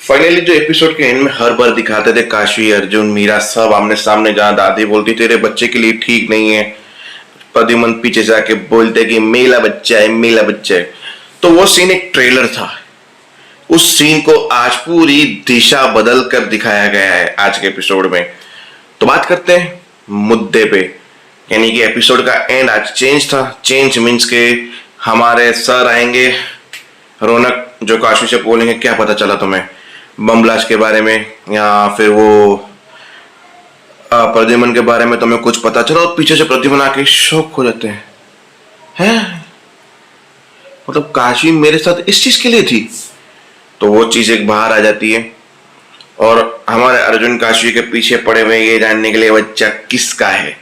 Finally जो episode के and में हर बार दिखाते थे काशी अर्जुन मीरा सब आमने सामने, जहाँ दादी बोलती तेरे बच्चे के लिए ठीक नहीं है, प्रद्युमन पीछे जाके बोलते कि मेला बच्चा है मेला बच्चा है। तो वो सीन एक ट्रेलर था। उस सीन को आज पूरी दिशा बदल कर दिखाया गया है आज के एपिसोड में। तो बात करते हैं मुद्दे पे, यानी कि एपिसोड का एंड आज चेंज था। चेंज मीन्स के हमारे सर आएंगे, रौनक जो काशी से बोलेंगे क्या पता चला तुम्हें बम ब्लास्ट के बारे में, या फिर वो प्रद्युमन के बारे में तुम्हें कुछ पता चला, और पीछे से प्रद्युमन आके शौक हो जाते हैं मतलब काशी मेरे साथ इस चीज के लिए थी। तो वो चीज एक बाहर आ जाती है और हमारे अर्जुन काशी के पीछे पड़े हुए ये जानने के लिए बच्चा किसका है।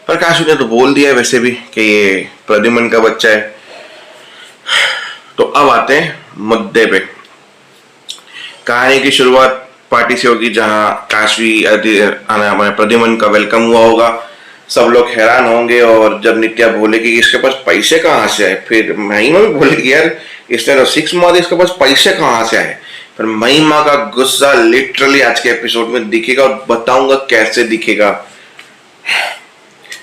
पर काशी ने तो बोल दिया वैसे भी कि ये प्रद्युमन का बच्चा है। तो अब आते हैं मुद्दे पे। कहानी की शुरुआत पार्टी से होगी, जहां काशी प्रद्युमन का वेलकम हुआ होगा। सब लोग हैरान होंगे और जब नित्या बोलेगी कि इसके पास पैसे कहाँ से आए, फिर महिमा भी बोलेगी यार इसने तो 6 मार दिए, इसके पास पैसे कहाँ से आए। फिर महिमा का गुस्सा लिटरली आज के एपिसोड में दिखेगा और बताऊंगा कैसे दिखेगा।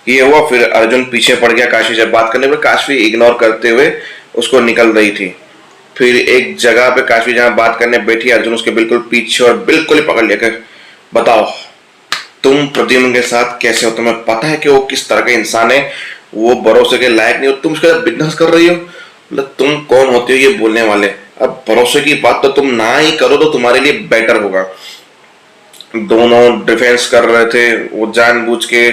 ये हुआ, फिर अर्जुन पीछे पड़ गया काशी से बात करने पर। काशी इग्नोर करते हुए उसको निकल रही थी। फिर एक जगह पे काशी जहां बात करने बैठी, अर्जुन उसके बिल्कुल पीछे और बिल्कुल ही पकड़ लिया। बताओ तुम प्रद्युमन के साथ कैसे हो, तुम्हें पता है कि वो किस तरह का इंसान है, वो भरोसे के लायक नहीं हो, तुम उसके साथ बिजनेस कर रही हो, मतलब तुम कौन होते हो ये बोलने वाले। अब भरोसे की बात तो तुम ना ही करो तो तुम्हारे लिए बेटर होगा। दोनों डिफेंस कर रहे थे, वो जानबूझ के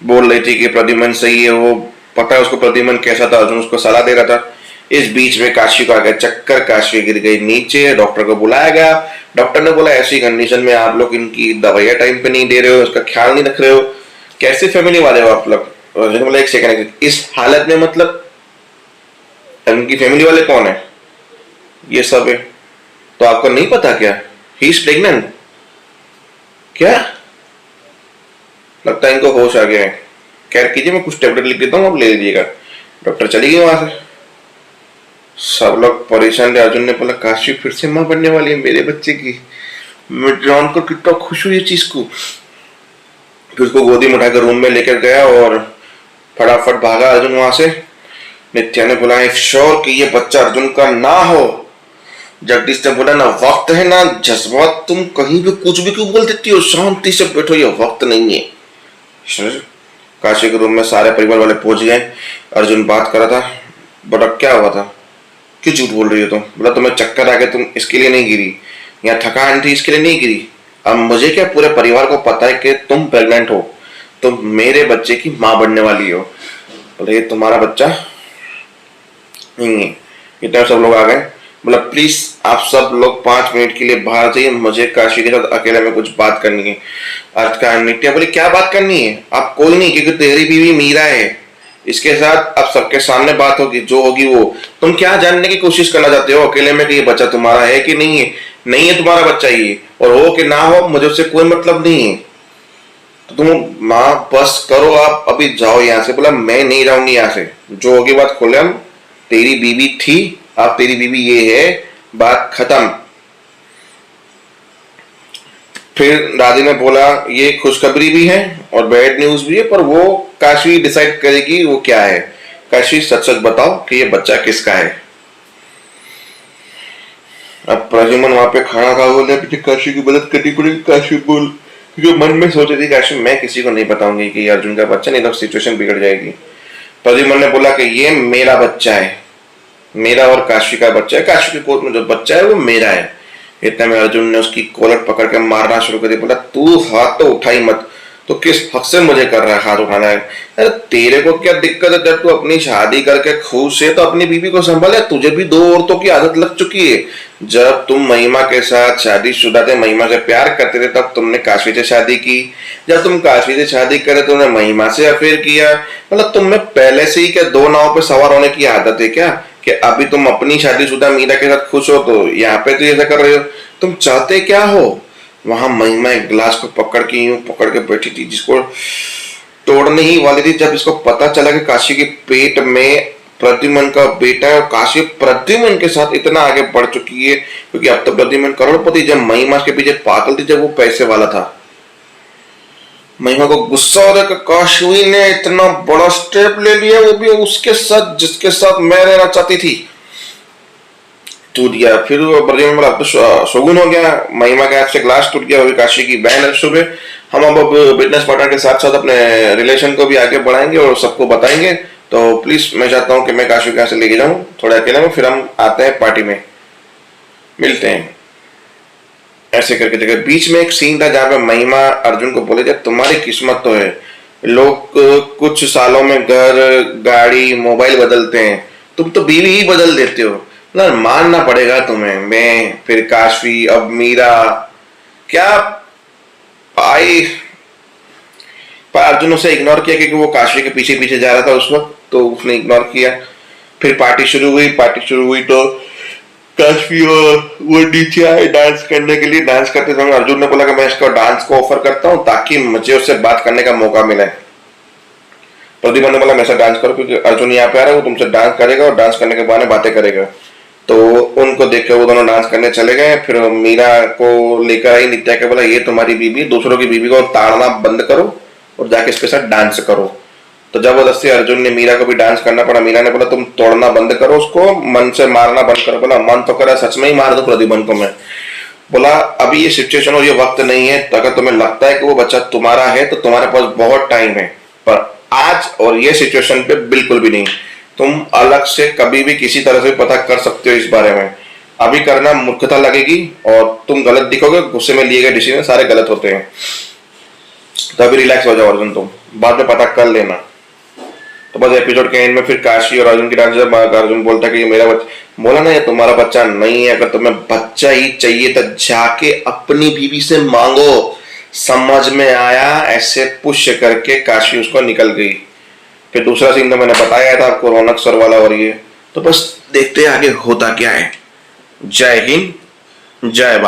बोल रही थी कि प्रद्युमन सही है, वो पता है उसको प्रद्युमन कैसा था, अर्जुन उसको सलाह दे रहा था। इस बीच में काशी को आ गया चक्कर, काशी गिर गई नीचे, डॉक्टर को बुलाया गया। डॉक्टर ने बोला ऐसी कंडीशन में आप लोग इनकी दवाइयां टाइम पे नहीं दे रहे हो, उसका ख्याल नहीं रख रहे हो, कैसे फैमिली वाले हो आप लोग। अर्जुन बोला एक सेकंड, इस हालत में मतलब इनकी फैमिली वाले कौन है, ये सब है तो आपको नहीं पता क्या, ही इज प्रेग्नेंट क्या। लगता है इनको होश आ गया है, खैर कीजिए मैं कुछ टेबलेट लिख देता हूँ आप ले लीजिएगा। डॉक्टर चली गई वहां से। सब लोग परेशान थे। अर्जुन ने बोला काशी फिर से मां बनने वाली है मेरे बच्चे की। मैं जानकर कितना खुश हुई इस चीज को। फिर उसको गोदी में उठाकर रूम में लेकर गया और फटाफट भागा अर्जुन वहां से। नित्या ने बोला श्योर कि ये बच्चा अर्जुन का ना हो। जगदीश ने बोला ना वक्त है ना जज्बात, तुम कहीं भी कुछ भी क्यों बोल देती हो, शांति से बैठो, ये वक्त नहीं है। काशी के रूम में सारे परिवार वाले पहुंच गए। अर्जुन बात कर रहा था, बड़ा क्या हुआ था, क्यों झूठ बोल रही हो तुम। बोला तुम्हें चक्कर आ गए, तुम इसके लिए नहीं गिरी, या थकान थी इसके लिए नहीं गिरी। अब मुझे क्या पूरे परिवार को पता है कि तुम प्रेग्नेंट हो, तुम मेरे बच्चे की मां बनने वाली हो। बोले ये तुम्हारा बच्चा नहीं है। इतना सब लोग आ गए। बोला प्लीज आप सब लोग 5 मिनट के लिए बाहर जाइए, मुझे काशी के साथ अकेले में कुछ बात करनी है। अर्थ का नित्या बोली क्या बात करनी है, आप कोई नहीं, क्योंकि तेरी बीवी मीरा है, इसके साथ अब सबके सामने बात होगी, जो होगी वो। तुम क्या जानने की कोशिश करना चाहते हो अकेले में कि ये बच्चा तुम्हारा है कि नहीं है। नहीं है तुम्हारा बच्चा ये, और हो कि ना हो मुझे उससे कोई मतलब नहीं है। तो तुम माँ बस करो, आप अभी जाओ यहाँ से। बोला मैं नहीं जाऊंगी यहाँ से, जो होगी बात खोले हम। तेरी बीवी थी, अब तेरी बीवी ये है, बात खत्म। फिर दादी ने बोला ये खुशखबरी भी है और बैड न्यूज भी है, पर वो काशी डिसाइड करेगी वो क्या है। काशी सच सच बताओ कि ये बच्चा किसका है। अब प्रद्युमन वहां पे खाना खा बोले काशी की मदद करनी पड़ेगी। काशी बोल, क्योंकि मन में सोच रही थी काशी मैं किसी को नहीं बताऊंगी कि अर्जुन का बच्चा, नहीं तो सिचुएशन बिगड़ जाएगी। प्रद्युमन ने बोला कि ये मेरा बच्चा है, मेरा और काशी का बच्चा है, काशी की कोर्ट में जो बच्चा है वो मेरा है। इतने में अर्जुन ने उसकी कॉलर पकड़ के मारना शुरू कर दिया। बोला तू हाथ तो उठाई मत, तो किस हक से मुझे कर रहा है हाथ उठाना है। अरे तेरे को क्या दिक्कत है, जब तू अपनी शादी करके खुश है तो अपनी बीवी को संभाले। तुझे भी 2 औरतों की आदत लग चुकी है। जब तुम महिमा के साथ शादीशुदा थे, महिमा से प्यार करते थे, तब तुमने काशी से शादी की। जब तुम काशी से शादी करे तुमने महिमा से अफेयर किया। मतलब तुम्हें पहले से ही क्या 2 नाव पे सवार होने की आदत है क्या, कि अभी तुम अपनी शादीशुदा मीरा के साथ खुश हो तो यहाँ पे तो ऐसा कर रहे हो। तुम चाहते क्या हो। वहां महिमा एक गिलास को पकड़ के यूं पकड़ के बैठी थी, जिसको तोड़ने ही वाली थी। जब इसको पता चला कि काशी के पेट में प्रद्युमन का बेटा है और काशिप प्रद्युमन के साथ इतना आगे बढ़ चुकी है, क्योंकि अब तो प्रद्युमन करोड़पति, जब महिमा के पीछे पागल थी, जब वो पैसे वाला था। महिमा को गुस्सा हो रहा है कि काशवी ने इतना बड़ा स्टेप ले लिया, वो भी उसके साथ जिसके साथ मैं रहना चाहती थी। टूट गया। फिर वो प्रद्युमन बोला अब तो शोगुन हो गया, महिमा के हाथ से ग्लास टूट गया, वो भी काशी की बहन है। सुबह हम अब बिजनेस पार्टनर के साथ साथ अपने रिलेशन को भी आगे बढ़ाएंगे और सबको बताएंगे, तो प्लीज मैं चाहता हूँ कि मैं काशी के यहाँ से लेके जाऊँ थोड़ा अकेले में, फिर हम आते हैं पार्टी में मिलते हैं। ऐसे करके जगह बीच में एक सीन था जहाँ पे महिमा अर्जुन को बोले जब तुम्हारी किस्मत तो है, लोग कुछ सालों में घर गाड़ी मोबाइल बदलते हैं, तुम तो बीवी ही बदल देते हो ना, मानना पड़ेगा तुम्हें। मैं फिर काशवी अब मीरा क्या आई, पर अर्जुन उसे इग्नोर किया क्योंकि वो काशवी के पीछे पीछे जा रहा था उस वक्त, तो उसने इग्नोर किया। फिर पार्टी शुरू हुई तो काशवी वो नीचे आए डांस करने के लिए। डांस करते समय अर्जुन ने बोला कि मैं इसको डांस को ऑफर करता हूँ ताकि मुझे उससे बात करने का मौका मिले। प्रदीप ने बोला मैं ऐसा डांस करो क्योंकि अर्जुन यहाँ पे आ रहा है, वो तुमसे डांस करेगा और डांस करने के बहाने बातें करेगा। तो उनको देख के वो दोनों डांस करने चले गए। फिर मीरा को लेकर आई नित्या के, बोला ये तुम्हारी बीबी, दूसरों की बीबी को ताड़ना बंद करो और जाके इसके साथ डांस करो। तो जबरदस्ती अर्जुन ने मीरा को भी डांस करना पड़ा। मीरा ने बोला तुम तोड़ना बंद करो उसको, मन से मारना बंद करो। बोला मन तो करा सच में ही मार दो प्रद्युमन को मैं। बोला अभी ये सिचुएशन और ये वक्त नहीं है, तो अगर तुम्हें लगता है कि वो बच्चा तुम्हारा है तो तुम्हारे पास बहुत टाइम है, पर आज और ये सिचुएशन पे बिल्कुल भी नहीं। तुम अलग से कभी भी किसी तरह से पता कर सकते हो इस बारे में, अभी करना मूर्खता लगेगी और तुम गलत दिखोगे। गुस्से में लिए गए डिसीजन सारे गलत होते हैं, तो अभी रिलैक्स हो जाओ अर्जुन, तुम बाद में पता कर लेना। तो बस एपिसोड के एंड में फिर काशी और अर्जुन की डांस, जब अर्जुन बोलता है कि ये मेरा बच्चा, बोला ना ये तुम्हारा बच्चा नहीं है, अगर तुम्हें बच्चा ही चाहिए तो जाके अपनी बीवी से मांगो, समझ में आया। ऐसे पुश करके काशी उसको निकल गई। फिर दूसरा सीन तो मैंने बताया था आपको, रौनक सर वाला, और ये तो बस देखते हैं आगे होता क्या है। जय हिंद, जय भारत।